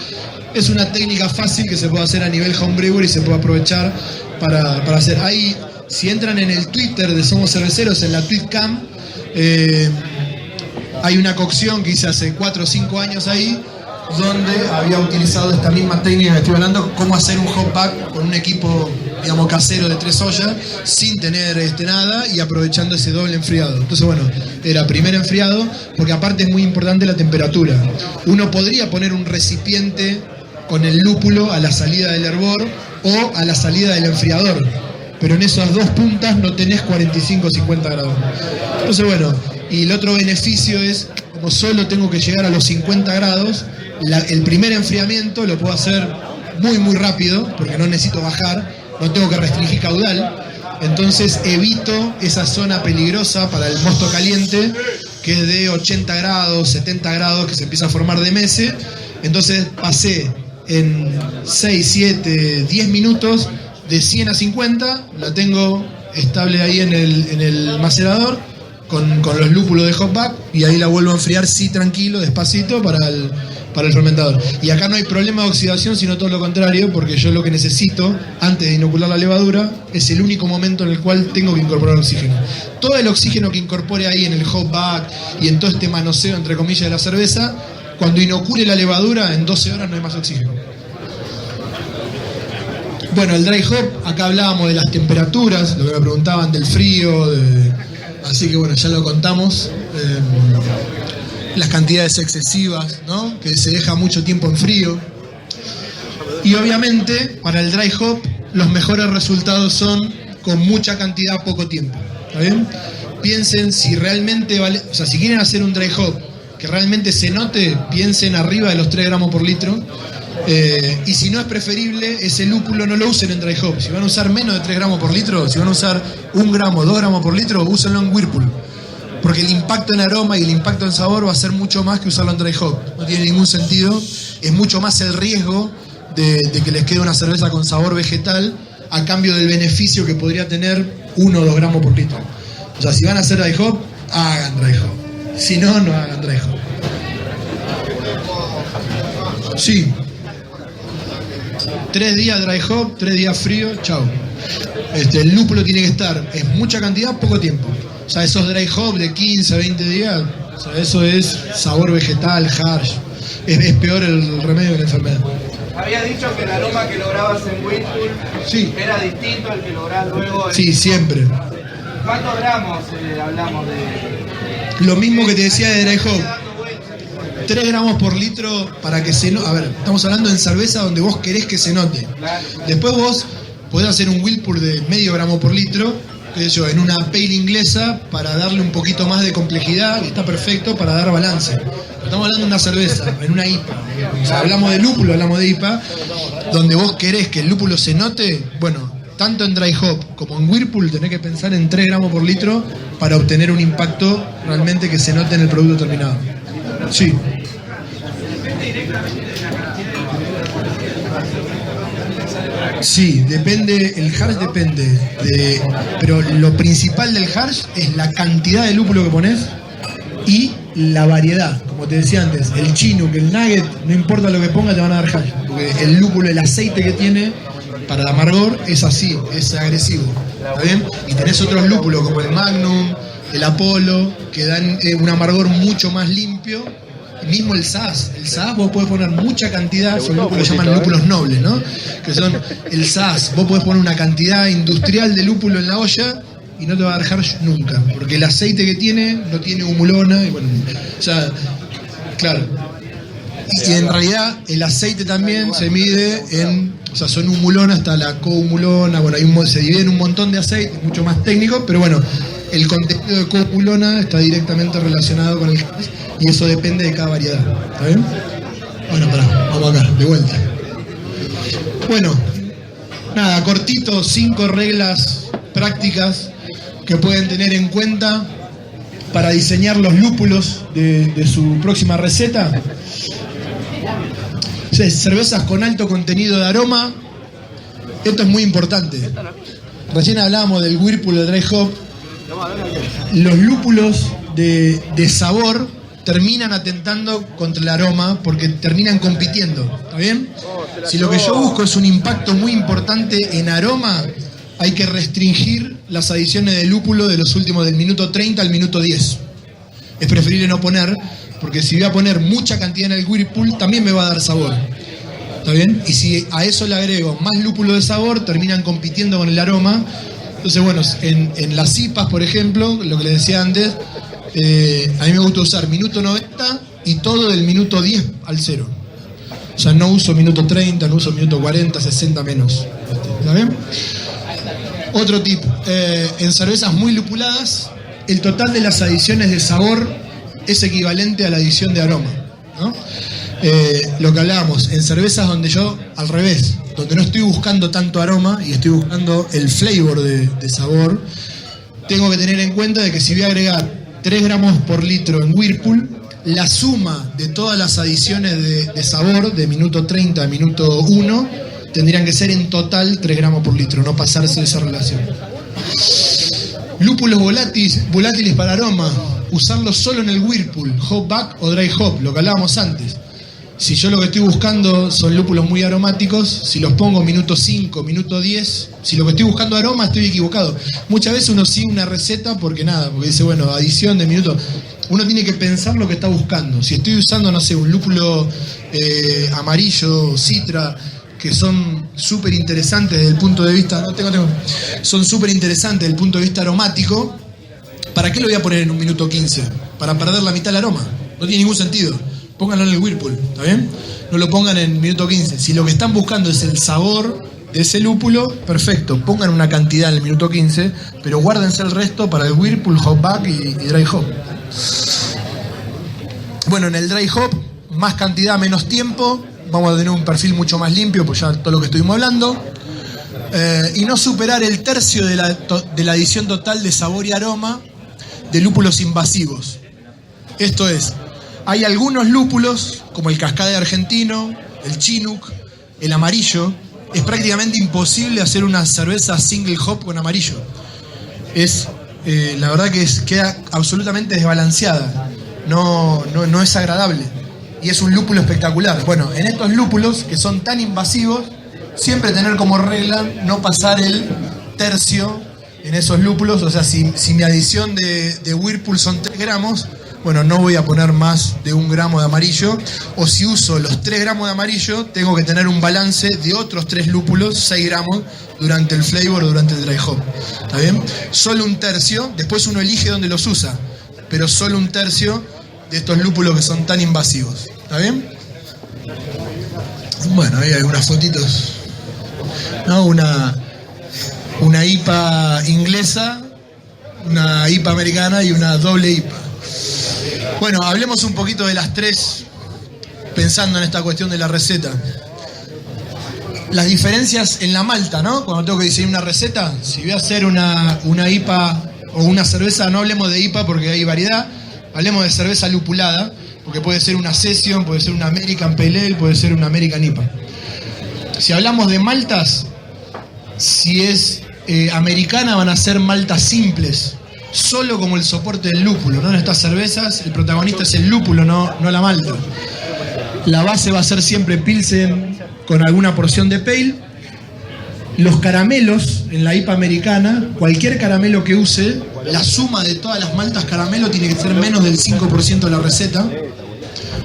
Es una técnica fácil que se puede hacer a nivel homebrewer y se puede aprovechar para hacer. Ahí, si entran en el Twitter de Somos Cerveceros, en la Tweetcam, hay una cocción que hice hace 4 o 5 años ahí, donde había utilizado esta misma técnica que estoy hablando, cómo hacer un hop back con un equipo, digamos, casero de 3 ollas, sin tener nada y aprovechando ese doble enfriado. Entonces, bueno, era primer enfriado, porque aparte es muy importante la temperatura. Uno podría poner un recipiente con el lúpulo a la salida del hervor o a la salida del enfriador, pero en esas 2 puntas no tenés 45 o 50 grados. Entonces, bueno, y el otro beneficio es, como solo tengo que llegar a los 50 grados, el primer enfriamiento lo puedo hacer muy rápido, porque no necesito bajar, no tengo que restringir caudal, entonces evito esa zona peligrosa para el mosto caliente, que es de 80 grados, 70 grados, que se empieza a formar de mese. Entonces pasé en 6, 7, 10 minutos de 100 a 50, la tengo estable ahí en el macerador, con los lúpulos de hop back, y ahí la vuelvo a enfriar, sí, tranquilo, despacito, para el fermentador. Y acá no hay problema de oxidación, sino todo lo contrario, porque yo lo que necesito antes de inocular la levadura es el único momento en el cual tengo que incorporar oxígeno. Todo el oxígeno que incorpore ahí en el hop back y en todo este manoseo, entre comillas, de la cerveza, cuando inocule la levadura, en 12 horas no hay más oxígeno. Bueno, el dry hop, acá hablábamos de las temperaturas, lo que me preguntaban del frío, así que bueno, ya lo contamos. Las cantidades excesivas, ¿no? Que se deja mucho tiempo en frío. Y obviamente, para el dry hop, los mejores resultados son con mucha cantidad, poco tiempo. ¿Está bien? Piensen si realmente vale, o sea, si quieren hacer un dry hop que realmente se note, piensen arriba de los 3 gramos por litro. Y si no es preferible, ese lúpulo no lo usen en dry hop. Si van a usar menos de 3 gramos por litro, si van a usar 1 gramo, 2 gramos por litro, úsenlo en Whirlpool. Porque el impacto en aroma y el impacto en sabor va a ser mucho más que usarlo en dry hop. No tiene ningún sentido. Es mucho más el riesgo de que les quede una cerveza con sabor vegetal a cambio del beneficio que podría tener 1 o 2 gramos por litro. O sea, si van a hacer dry hop, hagan dry hop. Si no, no hagan dry hop. Sí. 3 días dry hop, 3 días frío, chao. El lúpulo tiene que estar en mucha cantidad, poco tiempo. O sea, esos dry hop de 15 a 20 días, o sea, eso es sabor vegetal, harsh. Es peor el remedio que la enfermedad. Habías dicho que el aroma que lograbas en Whirlpool, sí, era distinto al que lográs luego en... Sí, siempre. ¿Cuántos gramos hablamos de...? Lo mismo que te decía de dry hop. 3 gramos por litro para que se note. A ver, estamos hablando en cerveza donde vos querés que se note. Después vos podés hacer un Whirlpool de medio gramo por litro, qué sé yo, en una pale inglesa, para darle un poquito más de complejidad, y está perfecto para dar balance. Estamos hablando de una cerveza, en una IPA. O sea, hablamos de lúpulo, hablamos de IPA, donde vos querés que el lúpulo se note. Bueno, tanto en dry hop como en Whirlpool tenés que pensar en 3 gramos por litro para obtener un impacto realmente que se note en el producto terminado. Sí. Sí, depende, el hash depende, pero lo principal del hash es la cantidad de lúpulo que pones y la variedad. Como te decía antes, el chinook, el nugget, no importa lo que pongas, te van a dar hash, porque el lúpulo, el aceite que tiene para el amargor es así, es agresivo, ¿está bien? Y tenés otros lúpulos como el Magnum, el Apollo, que dan un amargor mucho más limpio. Mismo el SAS vos podés poner mucha cantidad, son lúpulos que llaman lúpulos nobles, ¿no? Que son el SAS, vos podés poner una cantidad industrial de lúpulo en la olla y no te va a dar hash nunca, porque el aceite que tiene no tiene humulona, y bueno, o sea, claro. Y en realidad el aceite también se mide en, o sea, son humulona hasta la cohumulona, bueno, se divide en un montón de aceites, mucho más técnico, pero bueno, el contenido de cohumulona está directamente relacionado con el hash y eso depende de cada variedad, ¿está bien? Bueno, vamos acá, de vuelta. Bueno, nada, cortito, 5 reglas prácticas que pueden tener en cuenta para diseñar los lúpulos de su próxima receta. Cervezas con alto contenido de aroma. Esto es muy importante. Recién hablábamos del Whirlpool de Dry Hop. Los lúpulos de sabor terminan atentando contra el aroma porque terminan compitiendo, ¿está bien? Si lo que yo busco es un impacto muy importante en aroma, hay que restringir las adiciones de lúpulo de los últimos del minuto 30 al minuto 10. Es preferible no poner, porque si voy a poner mucha cantidad en el Whirlpool, también me va a dar sabor, ¿está bien? Y si a eso le agrego más lúpulo de sabor, terminan compitiendo con el aroma. Entonces, bueno, en las IPAs, por ejemplo, lo que les decía antes, a mí me gusta usar minuto 90 y todo del minuto 10 al 0. O sea, no uso minuto 30, no uso minuto 40, 60 menos. ¿Está bien? Otro tip, en cervezas muy lupuladas, el total de las adiciones de sabor es equivalente a la adición de aroma, ¿no? Lo que hablábamos, en cervezas donde yo, al revés, donde no estoy buscando tanto aroma y estoy buscando el flavor de sabor, tengo que tener en cuenta de que si voy a agregar 3 gramos por litro en Whirlpool, la suma de todas las adiciones de sabor de minuto 30 a minuto 1 tendrían que ser en total 3 gramos por litro, no pasarse de esa relación. Lúpulos volátiles para aroma, usarlos solo en el Whirlpool, hop back o dry hop, lo que hablábamos antes. Si yo lo que estoy buscando son lúpulos muy aromáticos, si los pongo minuto 5, minuto 10, si lo que estoy buscando aroma, estoy equivocado. Muchas veces uno sigue una receta porque dice, bueno, adición de minuto. Uno tiene que pensar lo que está buscando. Si estoy usando, no sé, un lúpulo amarillo, citra, que son súper interesantes desde el punto de vista, son súper interesantes desde el punto de vista aromático, ¿para qué lo voy a poner en un minuto 15? Para perder la mitad del aroma. No tiene ningún sentido. Pónganlo en el Whirlpool, ¿está bien? No lo pongan en minuto 15. Si lo que están buscando es el sabor de ese lúpulo, perfecto, pongan una cantidad en el minuto 15, pero guárdense el resto para el Whirlpool, hop back y dry hop. Bueno, en el dry hop, más cantidad, menos tiempo, vamos a tener un perfil mucho más limpio, pues ya todo lo que estuvimos hablando, y no superar el tercio de la adición total de sabor y aroma de lúpulos invasivos. Esto es, hay algunos lúpulos, como el Cascade argentino, el Chinook, el amarillo. Es prácticamente imposible hacer una cerveza single hop con amarillo. La verdad que queda absolutamente desbalanceada. No es agradable. Y es un lúpulo espectacular. Bueno, en estos lúpulos que son tan invasivos, siempre tener como regla no pasar el tercio en esos lúpulos. O sea, si mi adición de Whirlpool son 3 gramos, bueno, no voy a poner más de 1 gramo de amarillo, o si uso los 3 gramos de amarillo, tengo que tener un balance de otros 3 lúpulos, 6 gramos, durante el flavor, durante el dry hop. ¿Está bien? Solo un tercio, después uno elige dónde los usa, pero solo un tercio de estos lúpulos que son tan invasivos. ¿Está bien? Bueno, ahí hay algunas fotitos, ¿no? Una IPA inglesa, una IPA americana y una doble IPA. Bueno, hablemos un poquito de las 3, pensando en esta cuestión de la receta. Las diferencias en la malta, ¿no? Cuando tengo que diseñar una receta, si voy a hacer una IPA o una cerveza, no hablemos de IPA porque hay variedad, hablemos de cerveza lupulada. porque puede ser una Session, puede ser una American Pale Ale, puede ser una American IPA. Si hablamos de maltas, si es americana van a ser maltas simples, solo como el soporte del lúpulo, ¿no? En estas cervezas el protagonista es el lúpulo, no la malta. La base va a ser siempre Pilsen con alguna porción de Pale. Los caramelos en la IPA americana, cualquier caramelo que use, la suma de todas las maltas caramelo tiene que ser menos del 5% de la receta.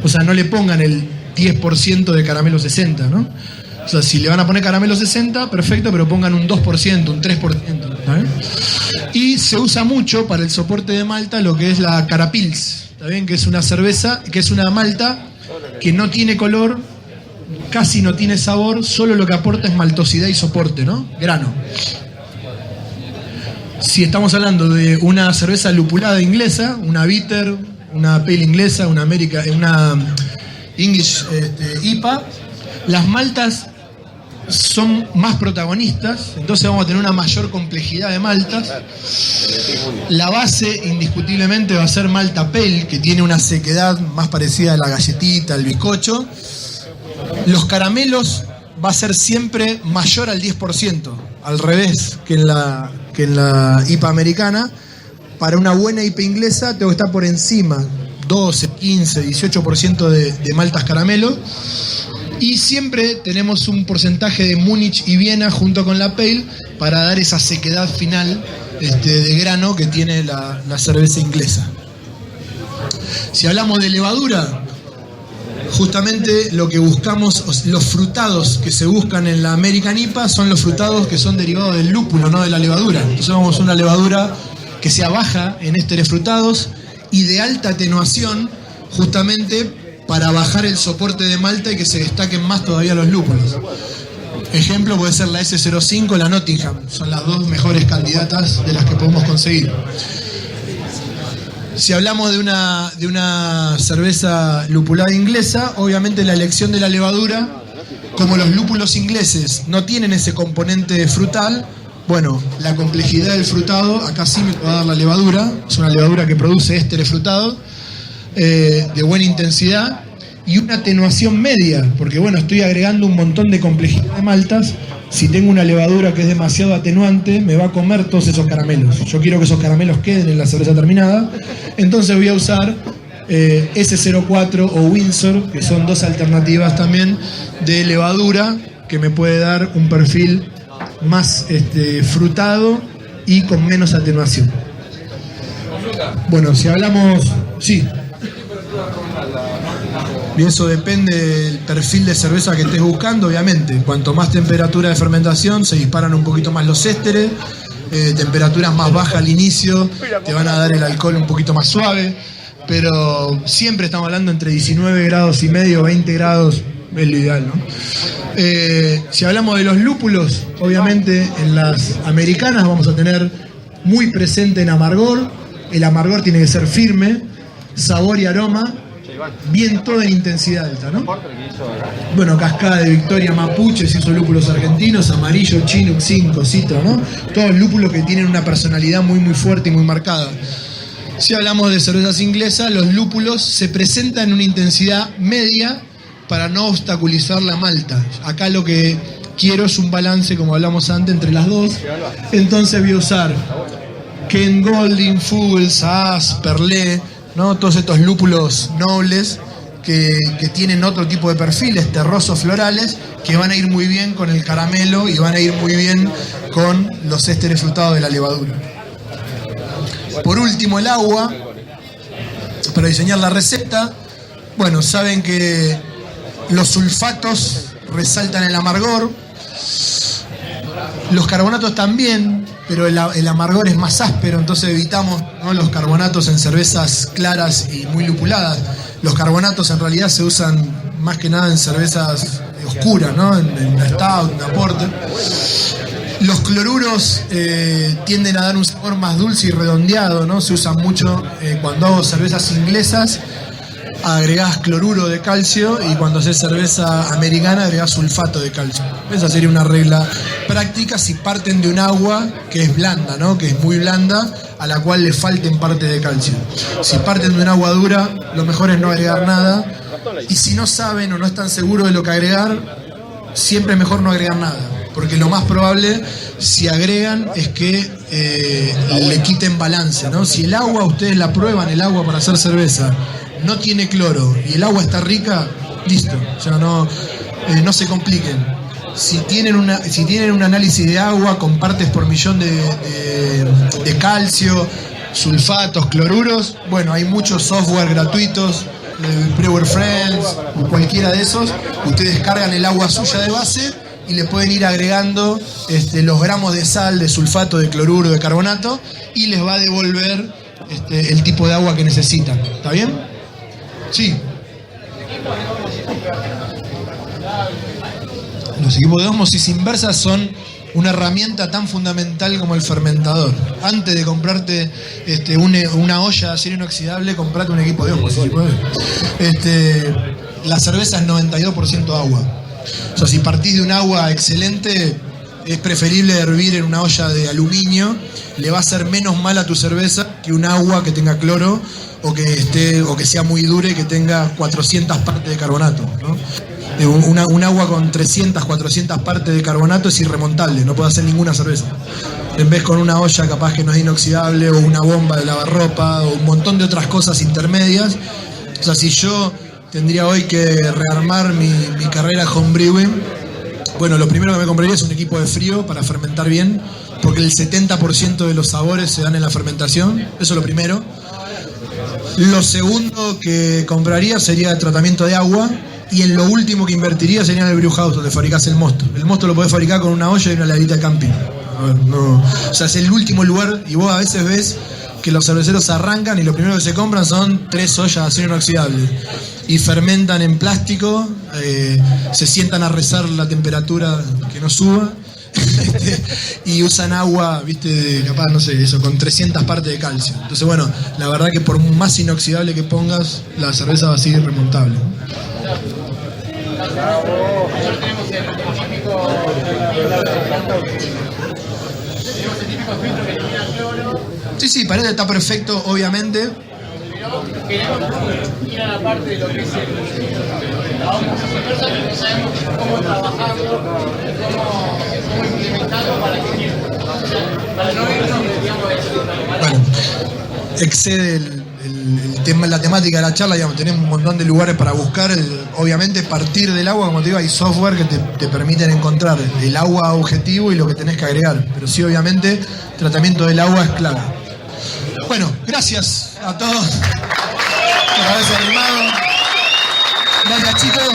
O sea, no le pongan el 10% de caramelo 60, ¿no? O sea, si le van a poner caramelo 60, perfecto, pero pongan un 2%, un 3%, ¿está bien? Y se usa mucho para el soporte de malta lo que es la Carapils, ¿está bien? Que es una cerveza, que es una malta que no tiene color, casi no tiene sabor, solo lo que aporta es maltosidad y soporte, ¿no? Grano. Si estamos hablando de una cerveza lupulada inglesa, una bitter, una pale inglesa, una English IPA, las maltas son más protagonistas, entonces vamos a tener una mayor complejidad de maltas. La base indiscutiblemente va a ser malta pale, que tiene una sequedad más parecida a la galletita, al bizcocho. Los caramelos va a ser siempre mayor al 10%, al revés que en la IPA americana. Para una buena IPA inglesa tengo que estar por encima 12, 15, 18% de maltas caramelo. Y siempre tenemos un porcentaje de Múnich y Viena junto con la Pale para dar esa sequedad final de grano que tiene la cerveza inglesa. Si hablamos de levadura, justamente lo que buscamos, los frutados que se buscan en la American IPA son los frutados que son derivados del lúpulo, no de la levadura. Entonces vamos a una levadura que sea baja en ésteres frutados y de alta atenuación, justamente para bajar el soporte de malta y que se destaquen más todavía los lúpulos. Ejemplo puede ser la S05 o la Nottingham, son las dos mejores candidatas de las que podemos conseguir. Si hablamos de una cerveza lupulada inglesa, obviamente la elección de la levadura, como los lúpulos ingleses no tienen ese componente frutal, bueno, la complejidad del frutado, acá sí me va a dar la levadura, es una levadura que produce ésteres frutados, de buena intensidad y una atenuación media, porque bueno, estoy agregando un montón de complejidad de maltas. Si tengo una levadura que es demasiado atenuante, me va a comer todos esos caramelos. Yo quiero que esos caramelos queden en la cerveza terminada, entonces voy a usar S04 o Windsor, que son dos alternativas también de levadura que me puede dar un perfil más frutado y con menos atenuación. Bueno, si hablamos... Sí. Y eso depende del perfil de cerveza que estés buscando, obviamente. Cuanto más temperatura de fermentación, se disparan un poquito más los ésteres. Temperaturas más bajas al inicio te van a dar el alcohol un poquito más suave. Pero siempre estamos hablando entre 19 grados y medio, 20 grados, es lo ideal, ¿no? Si hablamos de los lúpulos, obviamente en las americanas vamos a tener muy presente en amargor. El amargor tiene que ser firme, sabor y aroma, bien todo en intensidad alta, ¿no? Bueno, Cascada de Victoria, Mapuche, se hizo lúpulos argentinos, Amarillo, Chinook, 5, Citra, ¿no? Todos lúpulos que tienen una personalidad muy muy fuerte y muy marcada. Si hablamos de cervezas inglesas, los lúpulos se presentan en una intensidad media para no obstaculizar la malta. Acá lo que quiero es un balance, como hablamos antes, entre las dos. Entonces voy a usar Ken Golding, Fugle, Saaz, Perlé, ¿no? Todos estos lúpulos nobles que tienen otro tipo de perfiles, terrosos florales, que van a ir muy bien con el caramelo y van a ir muy bien con los ésteres frutados de la levadura. Por último, el agua, para diseñar la receta. Bueno, saben que los sulfatos resaltan el amargor, los carbonatos también, pero el amargor es más áspero, entonces evitamos, ¿no?, los carbonatos en cervezas claras y muy lupuladas. Los carbonatos en realidad se usan más que nada en cervezas oscuras, ¿no? En stout, en porter. Los cloruros tienden a dar un sabor más dulce y redondeado, ¿no? Se usan mucho cuando hago cervezas inglesas. agregás cloruro de calcio y cuando haces cerveza americana agregás sulfato de calcio. Esa sería una regla práctica si parten de un agua que es blanda, ¿no? Que es muy blanda, a la cual le falten parte de calcio. Si parten de un agua dura, lo mejor es no agregar nada. Y si no saben o no están seguros de lo que agregar, siempre es mejor no agregar nada. Porque lo más probable, si agregan, es que le quiten balance, ¿no? Si el agua, ustedes la prueban, el agua para hacer cerveza, no tiene cloro y el agua está rica, listo. O sea, no se compliquen. Si tienen un análisis de agua con partes por millón de calcio, sulfatos, cloruros, bueno, hay muchos software gratuitos, Brewer Friends, cualquiera de esos. Ustedes cargan el agua suya de base y le pueden ir agregando los gramos de sal, de sulfato, de cloruro, de carbonato, y les va a devolver el tipo de agua que necesitan. ¿Está bien? Sí. Los equipos de ósmosis inversa son una herramienta tan fundamental como el fermentador. Antes de comprarte una olla de acero inoxidable, comprate un equipo de ósmosis. La cerveza es 92% agua. O sea, si partís de un agua excelente, es preferible hervir en una olla de aluminio. Le va a hacer menos mal a tu cerveza que un agua que tenga cloro o que sea muy dura y que tenga 400 partes de carbonato, ¿no? Un agua con 300, 400 partes de carbonato es irremontable, no puede hacer ninguna cerveza. En vez con una olla capaz que no es inoxidable, o una bomba de lavarropa, o un montón de otras cosas intermedias. O sea, si yo tendría hoy que rearmar mi carrera homebrewing, bueno, lo primero que me compraría es un equipo de frío para fermentar bien, porque el 70% de los sabores se dan en la fermentación, eso es lo primero. Lo segundo que compraría sería el tratamiento de agua. Y en lo último que invertiría sería en el brew house, donde fabricás el mosto. El mosto lo podés fabricar con una olla y una heladita de camping. O sea, es el último lugar, y vos a veces ves que los cerveceros arrancan y lo primero que se compran son 3 ollas de acero inoxidable. Y fermentan en plástico, se sientan a rezar la temperatura que no suba, y usan agua, viste, capaz, no sé, eso, con 300 partes de calcio. Entonces, bueno, la verdad que por más inoxidable que pongas, la cerveza va a seguir remontable. Sí, parece que está perfecto, obviamente. Queremos ir a la parte de lo que es la ósmosis inversa, que no sabemos cómo trabajarlo, cómo implementarlo para no irnos, digamos, bueno, excede el tema, la temática de la charla, digamos, tenemos un montón de lugares para buscar. Obviamente, partir del agua, como te digo, hay software que te permiten encontrar el agua objetivo y lo que tenés que agregar. Pero sí, obviamente, tratamiento del agua es clave. Bueno, gracias a todos por haberse animado. Gracias, chicos.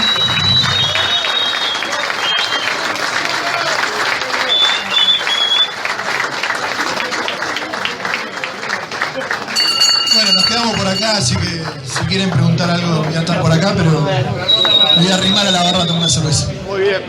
Bueno, nos quedamos por acá, así que si quieren preguntar algo voy a estar por acá, pero me voy a arrimar a la barra a tomar una cerveza. Muy bien.